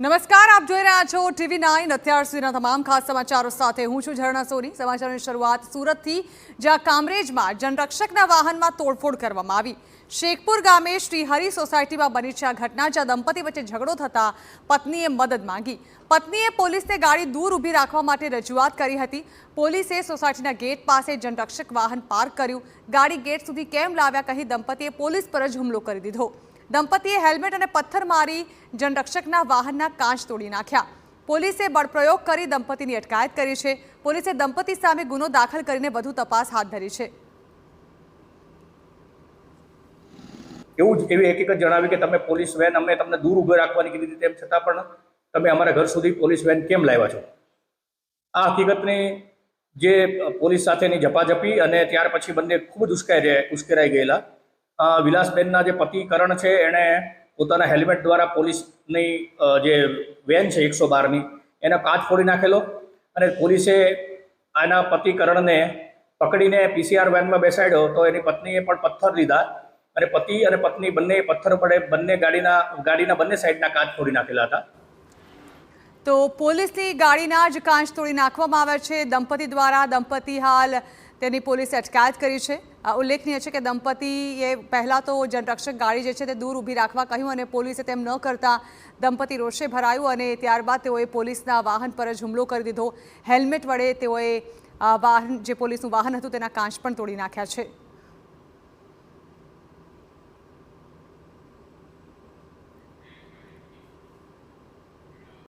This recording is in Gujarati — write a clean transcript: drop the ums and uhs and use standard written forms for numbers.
નમસ્કાર, આપ જોઈ રહ્યા છો TV9 અત્યાર સુધીના તમામ ખાસ સમાચારો સાથે હું છું ઝરણા સોની। સમાચારોની શરૂઆત સુરતથી, જ્યાં કામરેજમાં જનરક્ષકના વાહનમાં તોડફોડ કરવામાં આવી। શેખપુર ગામે શ્રીહરિ સોસાયટીમાં બની છે આ ઘટના, જ્યાં દંપતી વચ્ચે ઝઘડો થતા પત્નીએ મદદ માંગી। પત્નીએ પોલીસને ગાડી દૂર ઊભી રાખવા માટે રજૂઆત કરી હતી। પોલીસે સોસાયટીના ગેટ પાસે જનરક્ષક વાહન પાર્ક કર્યું। ગાડી ગેટ સુધી કેમ લાવ્યા કહી દંપતીએ પોલીસ પર જ હુમલો કરી દીધો। દંપતીએ હેલ્મેટ અને પથ્થર મારી જનરક્ષકના વાહનના કાચ તોડી નાખ્યા। પોલીસે બળપ્રયોગ કરી દંપતીની અટકાયત કરી છે। પોલીસે દંપતી સામે ગુનો દાખલ કરીને વધુ તપાસ હાથ ધરી છે। એવી હકીકત જણાવી કે તમે પોલીસ વેન અમે તમને દૂર ઊભી રાખવાની કીધી તેમ છતાં પણ તમે અમારા ઘર સુધી પોલીસ વેન કેમ લાવ્યા છો? આ હકીકતની જે પોલીસ સાથેની ઝપાઝપી અને ત્યાર પછી બંને ખૂબ જ ઉશ્કેરાઈ ગયેલા। વિલાસબેનના જે પતિ કરણ છે એણે પોતાના હેલ્મેટ દ્વારા પોલીસની જે વેન છે 112ની એનો કાચ ફોડી નાખેલો અને પોલીસે આના પતિ કરણને પકડીને PCR વેનમાં બેસાડ્યો તો એની પત્નીએ પણ પથ્થર લીધા અને પતિ અને પત્ની બંને પથ્થર પડે બંને ગાડીના બંને સાઈડના કાચ ફોડી નાખેલા હતા। તો પોલીસની ગાડીના જ કાચ તોડી નાખવામાં આવ્યા છે દંપતી દ્વારા। દંપતી હાલ તેની પોલીસે અટકાયત કરી છે। ઉલ્લેખનીય છે કે દંપતીએ પહેલાં તો જનરક્ષક ગાડી જે છે તે દૂર ઊભી રાખવા કહ્યું અને પોલીસે તેમ ન કરતા દંપતી રોષે ભરાયું અને ત્યારબાદ તેઓએ પોલીસના વાહન પર જ હુમલો કરી દીધો। હેલ્મેટ વડે તેઓએ જે પોલીસનું વાહન હતું તેના કાચ પણ તોડી નાખ્યા છે।